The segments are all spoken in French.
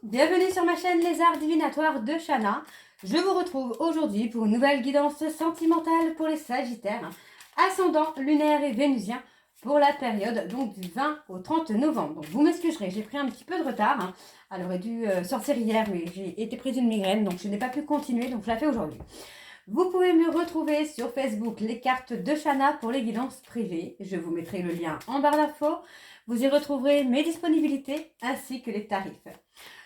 bienvenue sur ma chaîne Les Arts Divinatoires de Shana. Je vous retrouve aujourd'hui pour une nouvelle guidance sentimentale pour les Sagittaires, ascendant lunaire et vénusien pour la période donc du 20 au 30 novembre. Donc vous m'excuserez, j'ai pris un petit peu de retard. Elle aurait dû sortir hier, mais j'ai été prise d'une migraine, donc je n'ai pas pu continuer, donc je la fais aujourd'hui. Vous pouvez me retrouver sur Facebook, les cartes de Shana pour les guidances privées. Je vous mettrai le lien en barre d'infos. Vous y retrouverez mes disponibilités ainsi que les tarifs.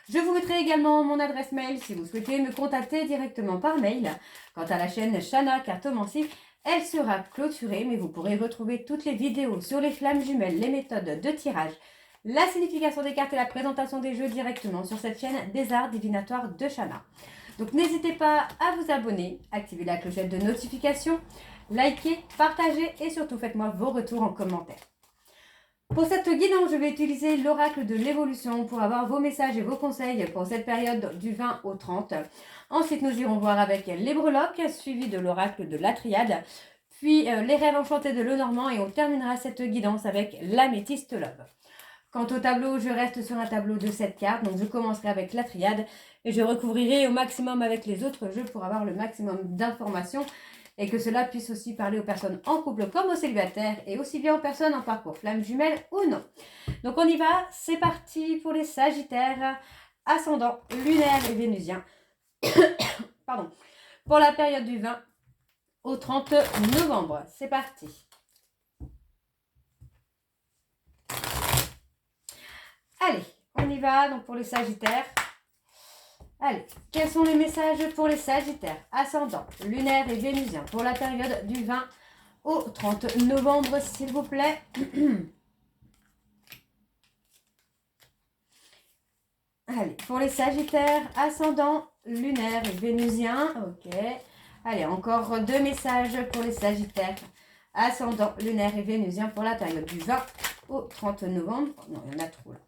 Je vous mettrai également mon adresse mail si vous souhaitez me contacter directement par mail. Quant à la chaîne Shana Cartomancie, elle sera clôturée, mais vous pourrez retrouver toutes les vidéos sur les flammes jumelles, les méthodes de tirage, la signification des cartes et la présentation des jeux directement sur cette chaîne des Arts Divinatoires de Shana. Donc n'hésitez pas à vous abonner, activer la clochette de notification, likez, partagez et surtout faites-moi vos retours en commentaire. Pour cette guidance, je vais utiliser l'oracle de l'évolution pour avoir vos messages et vos conseils pour cette période du 20 au 30. Ensuite, nous irons voir avec les breloques, suivi de l'oracle de la triade, puis les rêves enchantés de Lenormand et on terminera cette guidance avec l'améthyste love. Quant au tableau, je reste sur un tableau de 7 cartes, donc je commencerai avec la triade et je recouvrirai au maximum avec les autres jeux pour avoir le maximum d'informations et que cela puisse aussi parler aux personnes en couple comme aux célibataires et aussi bien aux personnes en parcours flamme jumelle ou non. Donc on y va, c'est parti pour les Sagittaires, ascendant lunaire et vénusien. Pardon. Pour la période du 20 au 30 novembre. C'est parti. Allez, on y va donc pour les Sagittaires. Allez, quels sont les messages pour les Sagittaires, ascendant, lunaire et vénusien pour la période du 20 au 30 novembre, s'il vous plaît. Allez, pour les Sagittaires, ascendant, lunaire et vénusien. Ok. Allez, encore 2 messages pour les Sagittaires, ascendant, lunaire et vénusien pour la période du 20 au 30 novembre. Non, il y en a trop là.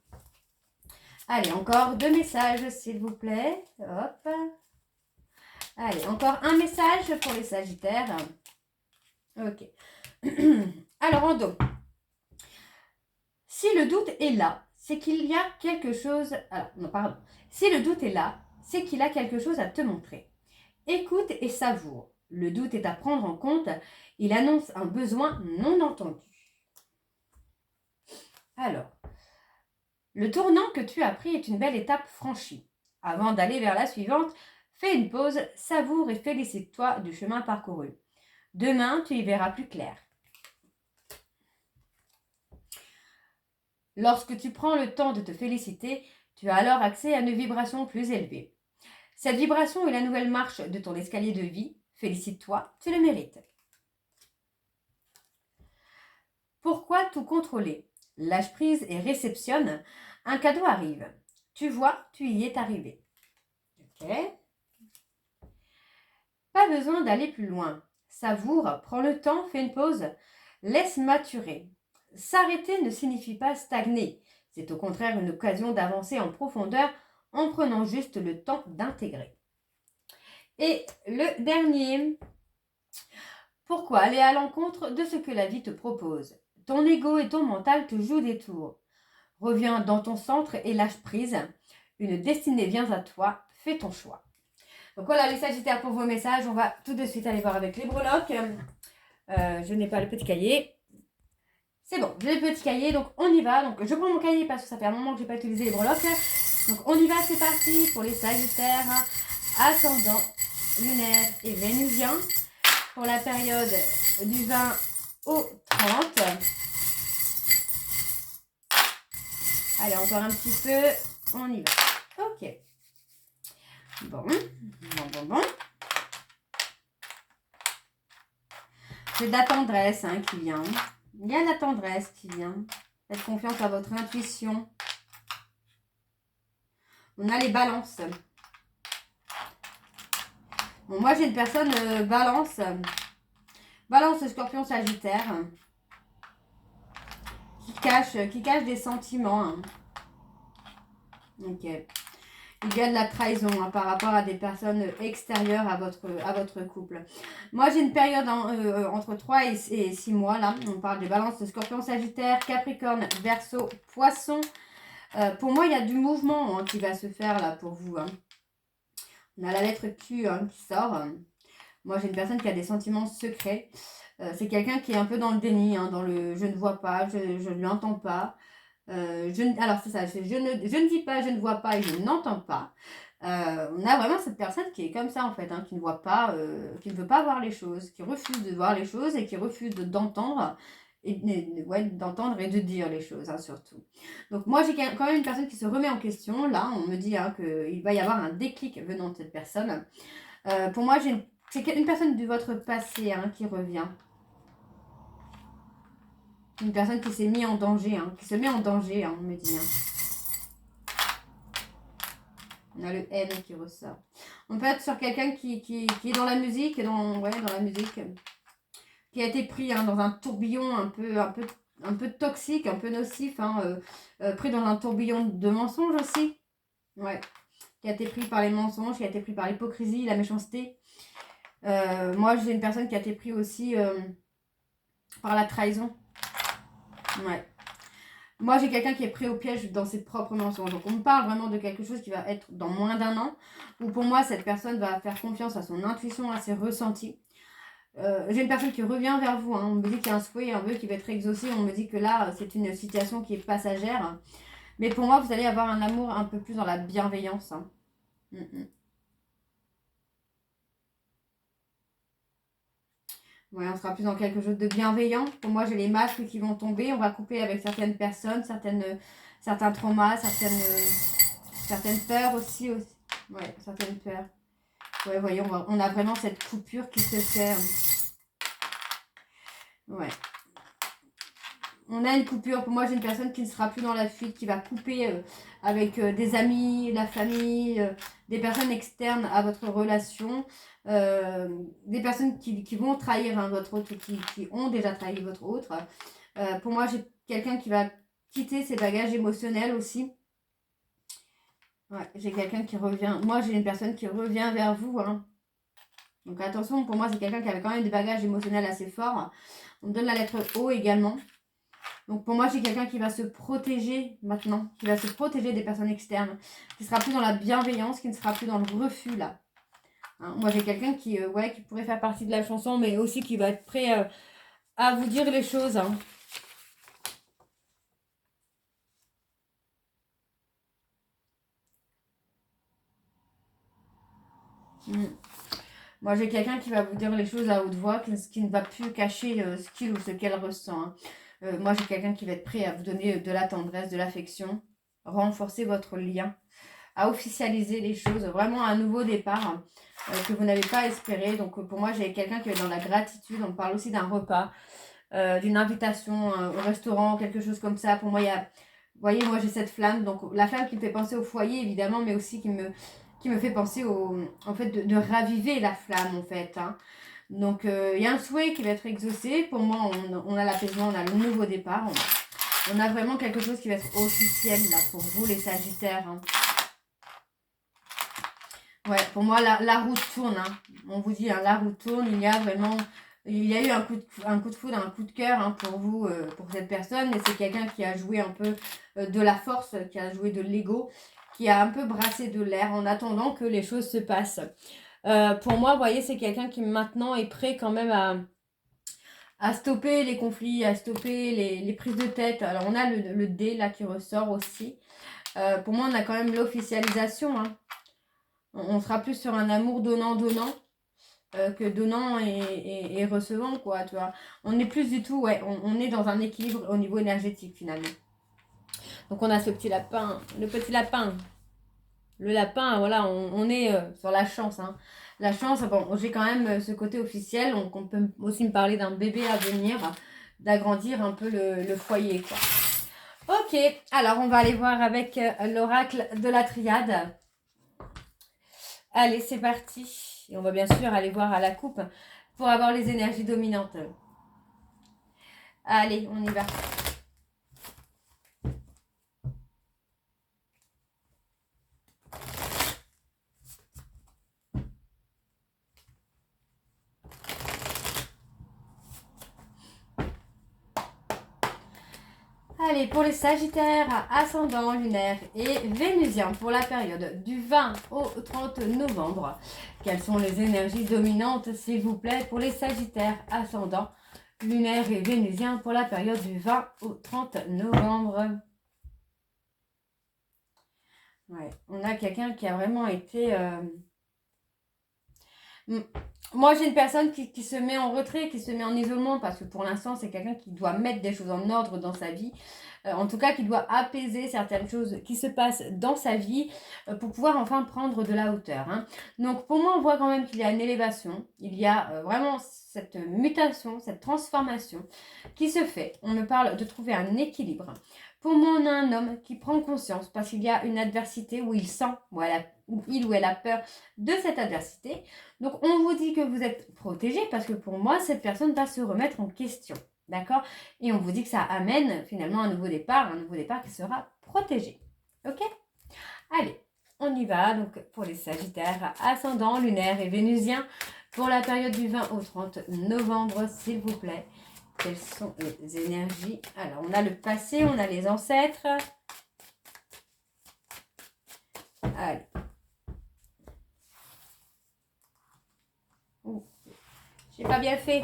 Allez, encore 2 messages, s'il vous plaît. Hop. Allez, encore un message pour les Sagittaires. Ok. Alors, en dos. Si le doute est là, c'est qu'il y a quelque chose... Alors, non, pardon. Si le doute est là, c'est qu'il a quelque chose à te montrer. Écoute et savoure. Le doute est à prendre en compte. Il annonce un besoin non entendu. Alors... Le tournant que tu as pris est une belle étape franchie. Avant d'aller vers la suivante, fais une pause, savoure et félicite-toi du chemin parcouru. Demain, tu y verras plus clair. Lorsque tu prends le temps de te féliciter, tu as alors accès à une vibration plus élevée. Cette vibration est la nouvelle marche de ton escalier de vie. Félicite-toi, tu le mérites. Pourquoi tout contrôler ? Lâche prise et réceptionne. Un cadeau arrive. Tu vois, tu y es arrivé. Ok. Pas besoin d'aller plus loin. Savoure, prends le temps, fais une pause. Laisse maturer. S'arrêter ne signifie pas stagner. C'est au contraire une occasion d'avancer en profondeur en prenant juste le temps d'intégrer. Et le dernier. Pourquoi aller à l'encontre de ce que la vie te propose ? Ton ego et ton mental te jouent des tours. Reviens dans ton centre et lâche prise. Une destinée vient à toi. Fais ton choix. Donc voilà les Sagittaires pour vos messages. On va tout de suite aller voir avec les breloques. Je n'ai pas le petit cahier. C'est bon, j'ai le petit cahier. Donc on y va. Donc je prends mon cahier parce que ça fait un moment que je n'ai pas utilisé les breloques. Donc on y va, c'est parti pour les Sagittaires. Ascendant, lunaire et vénusien. Pour la période du 20 au 30. Allez, encore un petit peu. On y va. Ok. Bon. C'est de la tendresse qui vient. Il y a de la tendresse qui vient. Faites confiance à votre intuition. On a les balances. Bon, moi, j'ai une personne balance. Balance, scorpion, sagittaire. Qui cache des sentiments. Ok. Il y a de la trahison par rapport à des personnes extérieures à votre couple. Moi, j'ai une période entre 3 et 6 mois. Là, on parle des balances de scorpion, sagittaire, capricorne, verseau, poisson. Pour moi, il y a du mouvement qui va se faire là pour vous. On a la lettre Q qui sort. Moi, j'ai une personne qui a des sentiments secrets. C'est quelqu'un qui est un peu dans le déni, dans le je ne vois pas, je ne l'entends pas. Alors, c'est ça, je ne vis pas, je ne vois pas et je n'entends pas. On a vraiment cette personne qui est comme ça en fait, qui ne voit pas, qui ne veut pas voir les choses, qui refuse de voir les choses et qui refuse d'entendre d'entendre et de dire les choses surtout. Donc moi j'ai quand même une personne qui se remet en question. Là on me dit qu'il va y avoir un déclic venant de cette personne. Pour moi c'est une personne de votre passé qui revient. Une personne qui s'est mise en danger, qui se met en danger, on me dit. On a le N qui ressort. On peut être sur quelqu'un qui est dans la musique, dans la musique, qui a été pris dans un tourbillon un peu toxique, un peu nocif, pris dans un tourbillon de mensonges aussi. Ouais. Qui a été pris par les mensonges, qui a été pris par l'hypocrisie, la méchanceté. Moi, j'ai une personne qui a été pris aussi par la trahison. Ouais. Moi, j'ai quelqu'un qui est pris au piège dans ses propres mensonges. Donc, on me parle vraiment de quelque chose qui va être dans moins d'1 an. Où pour moi, cette personne va faire confiance à son intuition, à ses ressentis. J'ai une personne qui revient vers vous. On me dit qu'il y a un souhait, un vœu qui va être exaucé. On me dit que là, c'est une situation qui est passagère. Mais pour moi, vous allez avoir un amour un peu plus dans la bienveillance. Ouais, on sera plus dans quelque chose de bienveillant. Pour moi, j'ai les masques qui vont tomber. On va couper avec certaines personnes, certains traumas, certaines peurs aussi. Ouais, certaines peurs. Ouais, voyez, on a vraiment cette coupure qui se fait. Ouais. On a une coupure. Pour moi, j'ai une personne qui ne sera plus dans la fuite, qui va couper avec des amis, la famille, des personnes externes à votre relation, des personnes qui vont trahir votre autre, qui ont déjà trahi votre autre. Pour moi, j'ai quelqu'un qui va quitter ses bagages émotionnels aussi. Ouais, j'ai quelqu'un qui revient. Moi, j'ai une personne qui revient vers vous. Donc attention, pour moi, c'est quelqu'un qui avait quand même des bagages émotionnels assez forts. On me donne la lettre O également. Donc pour moi, j'ai quelqu'un qui va se protéger maintenant, qui va se protéger des personnes externes, qui ne sera plus dans la bienveillance, qui ne sera plus dans le refus là. Moi, j'ai quelqu'un qui pourrait faire partie de la chanson, mais aussi qui va être prêt à vous dire les choses. Moi, j'ai quelqu'un qui va vous dire les choses à haute voix, qui ne va plus cacher ce qu'il ou ce qu'elle ressent. Moi, j'ai quelqu'un qui va être prêt à vous donner de la tendresse, de l'affection, renforcer votre lien, à officialiser les choses, vraiment un nouveau départ que vous n'avez pas espéré. Donc, pour moi, j'ai quelqu'un qui est dans la gratitude. On parle aussi d'un repas, d'une invitation au restaurant, quelque chose comme ça. Pour moi, il y a... Vous voyez, moi, j'ai cette flamme. Donc, la flamme qui me fait penser au foyer, évidemment, mais aussi qui me fait penser en fait, de raviver la flamme, en fait. Donc, il y a un souhait qui va être exaucé. Pour moi, on a l'apaisement, on a le nouveau départ. On a vraiment quelque chose qui va être officiel, là, pour vous, les Sagittaires. Ouais, pour moi, la roue tourne. On vous dit, la roue tourne. Il y a eu un coup de foudre, un coup de cœur pour vous, pour cette personne. Mais c'est quelqu'un qui a joué un peu de la force, qui a joué de l'ego, qui a un peu brassé de l'air en attendant que les choses se passent. Pour moi, vous voyez, c'est quelqu'un qui maintenant est prêt quand même à stopper les conflits, à stopper les prises de tête. Alors, on a le D là qui ressort aussi. Pour moi, on a quand même l'officialisation. On sera plus sur un amour donnant-donnant que donnant et recevant, quoi, tu vois. On n'est plus du tout, on est dans un équilibre au niveau énergétique, finalement. Donc, on a ce petit lapin, le petit lapin. Le lapin, voilà, on est sur la chance, La chance, bon, j'ai quand même ce côté officiel, donc on peut aussi me parler d'un bébé à venir, d'agrandir un peu le foyer, quoi. Ok, alors on va aller voir avec l'oracle de la triade. Allez, c'est parti. Et on va bien sûr aller voir à la coupe pour avoir les énergies dominantes. Allez, on y va. Allez, pour les Sagittaires, ascendant, lunaire et vénusien, pour la période du 20 au 30 novembre, quelles sont les énergies dominantes, s'il vous plaît, pour les Sagittaires, ascendant, lunaire et vénusien, pour la période du 20 au 30 novembre? Ouais, on a quelqu'un qui a vraiment été... Moi, j'ai une personne qui se met en retrait, qui se met en isolement, parce que pour l'instant, c'est quelqu'un qui doit mettre des choses en ordre dans sa vie. En tout cas, qui doit apaiser certaines choses qui se passent dans sa vie pour pouvoir enfin prendre de la hauteur. Hein. Donc, pour moi, on voit quand même qu'il y a une élévation. Il y a vraiment cette mutation, cette transformation qui se fait. On me parle de trouver un équilibre. Pour moi, on a un homme qui prend conscience parce qu'il y a une adversité où il sent, où il ou elle a peur de cette adversité. Donc, on vous dit que vous êtes protégé parce que pour moi, cette personne va se remettre en question. D'accord? Et on vous dit que ça amène finalement un nouveau départ qui sera protégé. Ok? Allez, on y va. Donc, pour les Sagittaires, ascendant, lunaire et vénusien, pour la période du 20 au 30 novembre, s'il vous plaît. Quelles sont les énergies? Alors, on a le passé, on a les ancêtres. Allez. J'ai pas bien fait.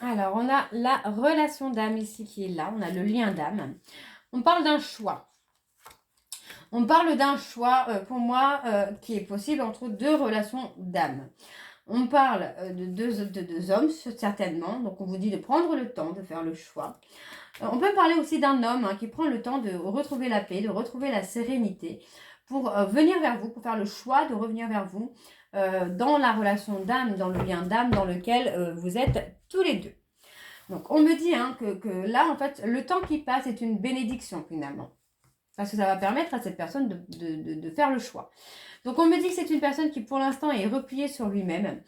Alors, on a la relation d'âme ici qui est là. On a le lien d'âme. On parle d'un choix. On parle d'un choix, pour moi, qui est possible entre deux relations d'âme. On parle de deux hommes, certainement. Donc, on vous dit de prendre le temps de faire le choix. On peut parler aussi d'un homme qui prend le temps de retrouver la paix, de retrouver la sérénité pour venir vers vous, pour faire le choix de revenir vers vous dans la relation d'âme, dans le lien d'âme dans lequel vous êtes tous les deux. Donc, on me dit que là, en fait, le temps qui passe est une bénédiction finalement. Parce que ça va permettre à cette personne de faire le choix. Donc, on me dit que c'est une personne qui, pour l'instant, est repliée sur lui-même.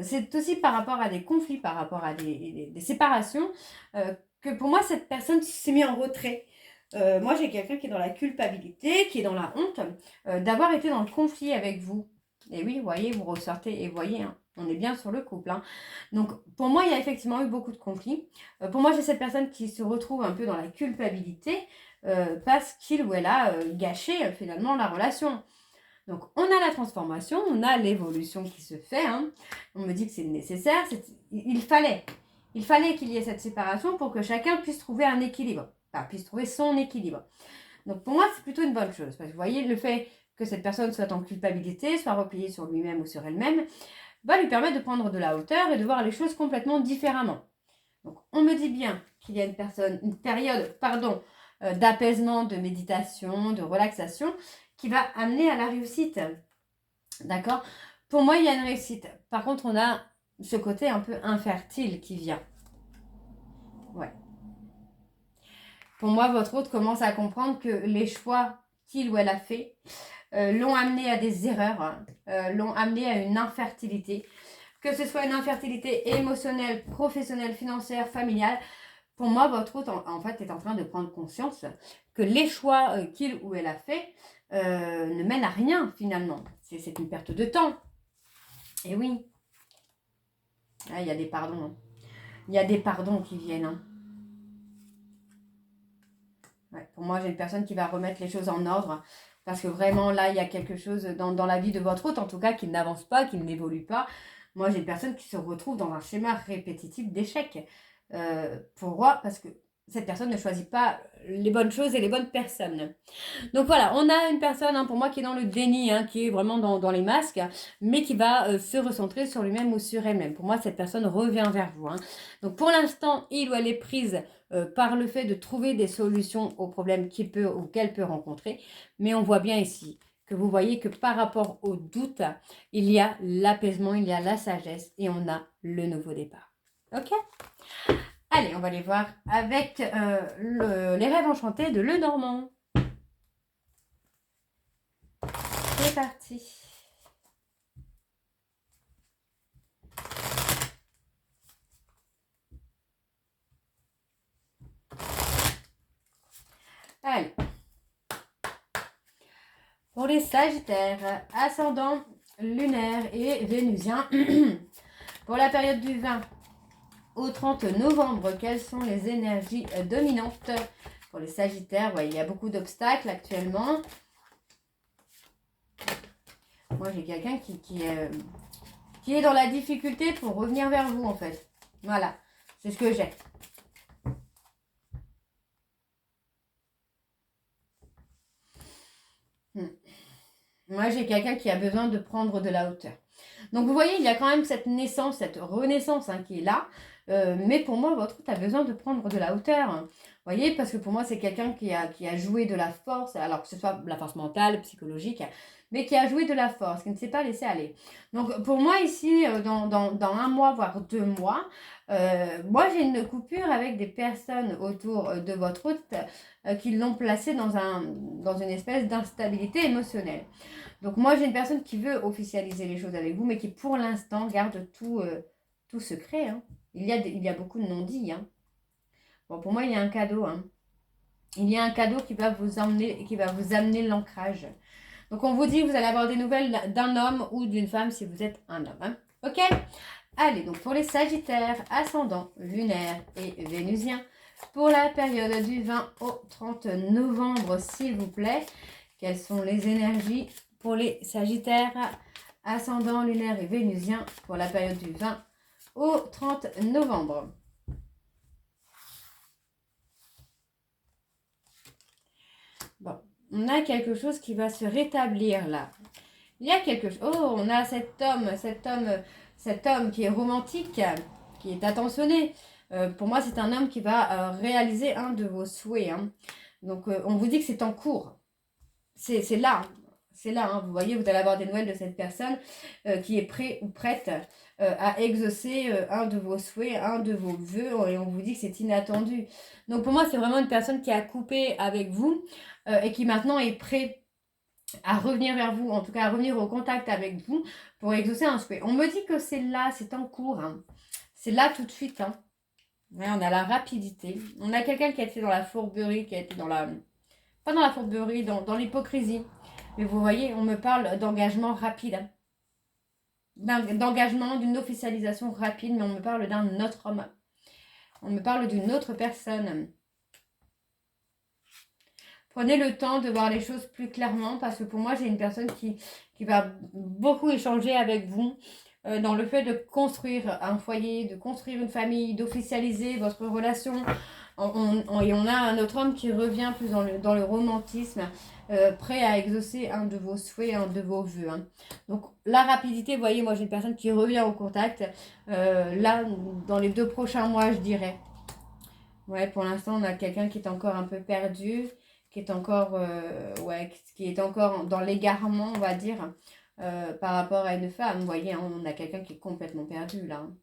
C'est aussi par rapport à des conflits, par rapport à des séparations, que pour moi, cette personne s'est mise en retrait. Moi, j'ai quelqu'un qui est dans la culpabilité, qui est dans la honte d'avoir été dans le conflit avec vous. Et oui, vous voyez, vous ressortez et vous voyez, on est bien sur le couple. Donc, pour moi, il y a effectivement eu beaucoup de conflits. Pour moi, j'ai cette personne qui se retrouve un peu dans la culpabilité parce qu'il ou elle a gâché finalement la relation. Donc, on a la transformation, on a l'évolution qui se fait. On me dit que c'est nécessaire. Il fallait qu'il y ait cette séparation pour que chacun puisse trouver un équilibre. Enfin, puisse trouver son équilibre. Donc, pour moi, c'est plutôt une bonne chose. Parce que vous voyez, le fait que cette personne soit en culpabilité, soit repliée sur lui-même ou sur elle-même, va lui permettre de prendre de la hauteur et de voir les choses complètement différemment. Donc, on me dit bien qu'il y a une période d'apaisement, de méditation, de relaxation qui va amener à la réussite. D'accord? Pour moi, il y a une réussite. Par contre, on a ce côté un peu infertile qui vient. Ouais. Pour moi, votre hôte commence à comprendre que les choix qu'il ou elle a fait l'ont amené à des erreurs, l'ont amené à une infertilité. Que ce soit une infertilité émotionnelle, professionnelle, financière, familiale, pour moi, votre hôte, en fait, est en train de prendre conscience que les choix qu'il ou elle a fait ne mènent à rien, finalement. C'est une perte de temps. Et oui. Ah, il y a des pardons. Il y a des pardons qui viennent. Ouais, pour moi, j'ai une personne qui va remettre les choses en ordre. Parce que vraiment, là, il y a quelque chose dans la vie de votre hôte, en tout cas, qui n'avance pas, qui n'évolue pas. Moi, j'ai une personne qui se retrouve dans un schéma répétitif d'échec. Pour moi, parce que cette personne ne choisit pas les bonnes choses et les bonnes personnes. Donc voilà, on a une personne pour moi qui est dans le déni, qui est vraiment dans les masques, mais qui va se recentrer sur lui-même ou sur elle-même. Pour moi, cette personne revient vers vous. Donc pour l'instant, il ou elle est prise par le fait de trouver des solutions aux problèmes qu'il peut ou qu'elle peut rencontrer. Mais on voit bien ici que vous voyez que par rapport au doute, il y a l'apaisement, il y a la sagesse et on a le nouveau départ. Ok ? Allez, on va aller voir avec les rêves enchantés de Lenormand. C'est parti. Allez. Pour les Sagittaires, ascendant, lunaire et vénusien. Pour la période du 20 au 30 novembre, quelles sont les énergies dominantes pour les Sagittaires? Ouais, il y a beaucoup d'obstacles actuellement. Moi, j'ai quelqu'un qui est dans la difficulté pour revenir vers vous, en fait. Voilà, c'est ce que j'ai. Moi, j'ai quelqu'un qui a besoin de prendre de la hauteur. Donc, vous voyez, il y a quand même cette naissance, cette renaissance qui est là. Mais pour moi, votre route a besoin de prendre de la hauteur. Vous voyez, parce que pour moi, c'est quelqu'un qui a joué de la force, alors que ce soit de la force mentale, psychologique, mais qui a joué de la force, qui ne s'est pas laissé aller. Donc, pour moi, ici, dans un mois, voire 2 mois, moi, j'ai une coupure avec des personnes autour de votre route qui l'ont placé dans une espèce d'instabilité émotionnelle. Donc moi, j'ai une personne qui veut officialiser les choses avec vous, mais qui pour l'instant garde tout secret. Hein. Il y a beaucoup de non-dits. Hein. Bon, pour moi, il y a un cadeau. Hein. Il y a un cadeau qui va vous amener l'ancrage. Donc on vous dit que vous allez avoir des nouvelles d'un homme ou d'une femme si vous êtes un homme. Hein. Ok? Allez, donc pour les Sagittaires, ascendant, lunaire et vénusien, pour la période du 20 au 30 novembre, s'il vous plaît, quelles sont les énergies pour les Sagittaires, ascendant, lunaire et vénusien, pour la période du 20 au 30 novembre? Bon, on a quelque chose qui va se rétablir là. Il y a quelque chose. Oh, on a cet homme qui est romantique, qui est attentionné. Pour moi, c'est un homme qui va réaliser un de vos souhaits. Hein. Donc, on vous dit que c'est en cours. C'est là. C'est là. Hein. Vous voyez, vous allez avoir des nouvelles de cette personne qui est prêt ou prête à exaucer un de vos souhaits, un de vos vœux. Et on vous dit que c'est inattendu. Donc, pour moi, c'est vraiment une personne qui a coupé avec vous et qui maintenant est prêt à revenir vers vous, en tout cas à revenir au contact avec vous pour exaucer un souhait. On me dit que c'est là, c'est en cours. Hein. C'est là tout de suite. Hein. Ouais, on a la rapidité. On a quelqu'un qui a été dans la fourberie, qui a été dans la... Pas dans la fourberie, dans l'hypocrisie. Mais vous voyez, on me parle d'engagement rapide. D'engagement, d'une officialisation rapide, mais on me parle d'un autre homme. On me parle d'une autre personne. Prenez le temps de voir les choses plus clairement parce que pour moi, j'ai une personne qui va beaucoup échanger avec vous dans le fait de construire un foyer, de construire une famille, d'officialiser votre relation. Et on a un autre homme qui revient plus dans le romantisme, prêt à exaucer un de vos souhaits, un de vos vœux. Hein. Donc la rapidité, vous voyez, moi j'ai une personne qui revient au contact. Là, dans les 2 prochains mois, je dirais. Ouais, pour l'instant, on a quelqu'un qui est encore un peu perdu, qui est encore, qui est encore dans l'égarement, on va dire, par rapport à une femme. Vous voyez, hein, on a quelqu'un qui est complètement perdu, là. Hein.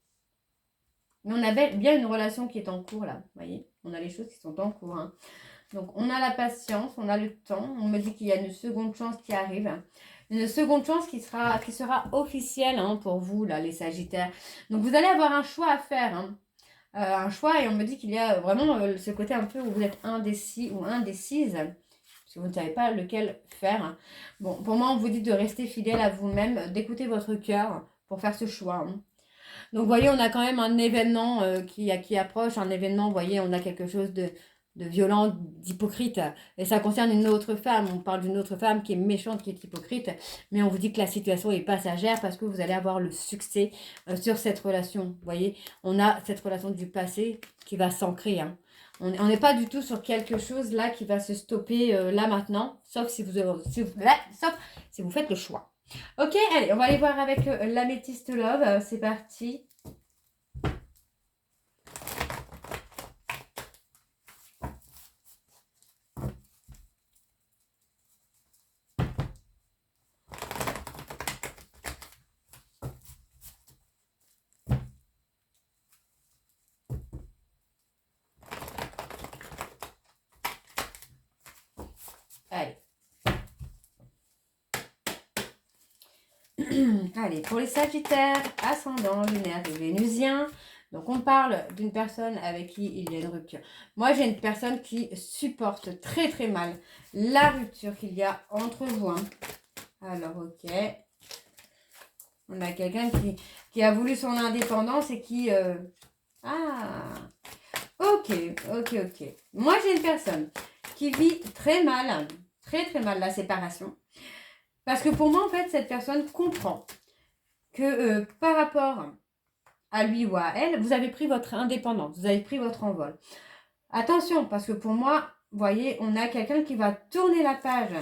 Mais on a bien une relation qui est en cours, là. Vous voyez, on a les choses qui sont en cours. Hein. Donc, on a la patience, on a le temps. On me dit qu'il y a une seconde chance qui arrive. Une seconde chance qui sera officielle hein, pour vous, là, les Sagittaires. Donc, vous allez avoir un choix à faire, hein. Un choix et on me dit qu'il y a vraiment ce côté un peu où vous êtes indécis ou indécise parce que vous ne savez pas lequel faire. Bon, pour moi, on vous dit de rester fidèle à vous-même, d'écouter votre cœur pour faire ce choix. Hein. Donc, vous voyez, on a quand même un événement qui approche, un événement, vous voyez, on a quelque chose de violent, d'hypocrite. Et ça concerne une autre femme. On parle d'une autre femme qui est méchante, qui est hypocrite. Mais on vous dit que la situation est passagère parce que vous allez avoir le succès sur cette relation. Vous voyez, on a cette relation du passé qui va s'ancrer. Hein. On n'est pas du tout sur quelque chose là qui va se stopper là maintenant. Sauf si vous faites le choix. Ok, allez, on va aller voir avec l'améthyste love. C'est parti. Allez. Allez, pour les Sagittaires, ascendant, lunaire et vénusien. Donc, on parle d'une personne avec qui il y a une rupture. Moi, j'ai une personne qui supporte très très mal la rupture qu'il y a entre vous. Hein. Alors, ok. On a quelqu'un qui a voulu son indépendance et qui... Ah, ok. Moi, j'ai une personne qui vit très mal la séparation. Parce que pour moi, en fait, cette personne comprend que par rapport à lui ou à elle, vous avez pris votre indépendance, vous avez pris votre envol. Attention, parce que pour moi, vous voyez, on a quelqu'un qui va tourner la page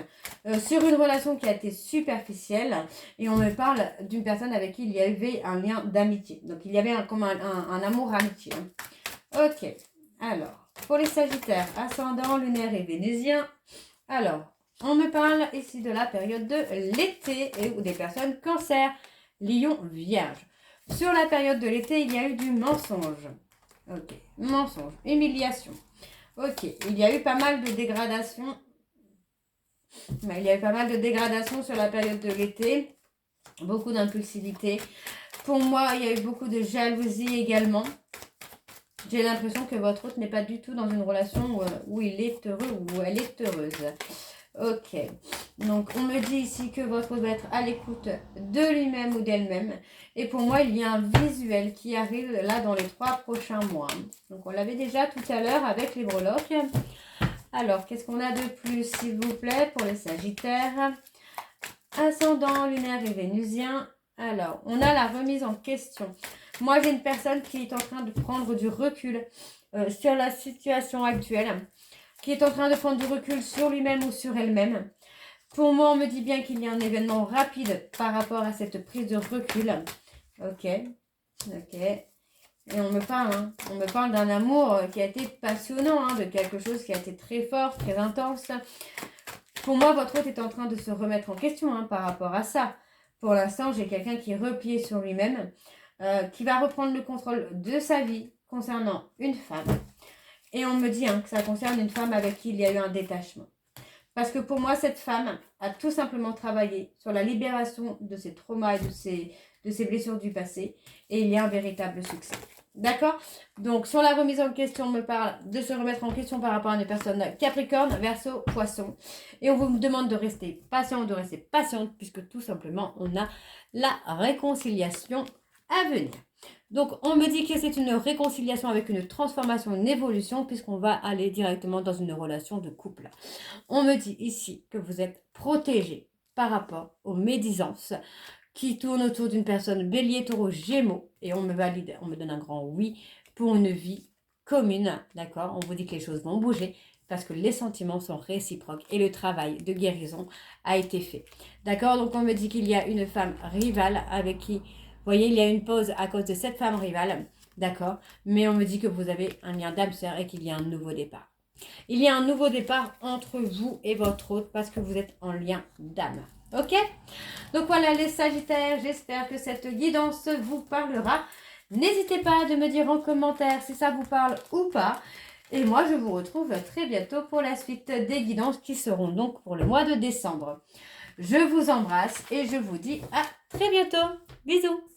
sur une relation qui a été superficielle et on me parle d'une personne avec qui il y avait un lien d'amitié. Donc, il y avait un amour-amitié. Ok, alors, pour les Sagittaires, ascendant, lunaire et vénusien, alors, on me parle ici de la période de l'été ou des personnes cancer, lion, vierge. Sur la période de l'été, il y a eu du mensonge. Ok, mensonge, humiliation. Ok, il y a eu pas mal de dégradation. Il y a eu pas mal de dégradation sur la période de l'été. Beaucoup d'impulsivité. Pour moi, il y a eu beaucoup de jalousie également. J'ai l'impression que votre hôte n'est pas du tout dans une relation où il est heureux ou où elle est heureuse. Ok, donc on me dit ici que votre hôte va être à l'écoute de lui-même ou d'elle-même. Et pour moi, il y a un visuel qui arrive là dans les 3 prochains mois. Donc on l'avait déjà tout à l'heure avec les breloques. Alors, qu'est-ce qu'on a de plus, s'il vous plaît, pour les Sagittaires? Ascendant, lunaire et vénusien. Alors, on a la remise en question. Moi, j'ai une personne qui est en train de prendre du recul sur la situation actuelle, qui est en train de prendre du recul sur lui-même ou sur elle-même. Pour moi, on me dit bien qu'il y a un événement rapide par rapport à cette prise de recul. Ok. Et on me parle d'un amour qui a été passionnant, de quelque chose qui a été très fort, très intense. Pour moi, votre hôte est en train de se remettre en question par rapport à ça. Pour l'instant, j'ai quelqu'un qui est replié sur lui-même, qui va reprendre le contrôle de sa vie concernant une femme. Et on me dit que ça concerne une femme avec qui il y a eu un détachement. Parce que pour moi, cette femme a tout simplement travaillé sur la libération de ses traumas et de ses blessures du passé. Et il y a un véritable succès. D'accord? Donc, sur la remise en question, on me parle de se remettre en question par rapport à une personne Capricorne, Verseau, Poisson. Et on vous demande de rester patient, de rester patiente, puisque tout simplement, on a la réconciliation à venir. Donc, on me dit que c'est une réconciliation avec une transformation, une évolution, puisqu'on va aller directement dans une relation de couple. On me dit ici que vous êtes protégé par rapport aux médisances qui tournent autour d'une personne bélier, taureau, gémeaux. Et on me valide, on me donne un grand oui pour une vie commune. D'accord? On vous dit que les choses vont bouger parce que les sentiments sont réciproques et le travail de guérison a été fait. D'accord? Donc, on me dit qu'il y a une femme rivale avec qui... Vous voyez, il y a une pause à cause de cette femme rivale. D'accord? Mais on me dit que vous avez un lien d'âme sœur et qu'il y a un nouveau départ. Il y a un nouveau départ entre vous et votre hôte parce que vous êtes en lien d'âme. Ok? Donc voilà les Sagittaires, j'espère que cette guidance vous parlera. N'hésitez pas à me dire en commentaire si ça vous parle ou pas. Et moi, je vous retrouve très bientôt pour la suite des guidances qui seront donc pour le mois de décembre. Je vous embrasse et je vous dis à très bientôt. Bisous!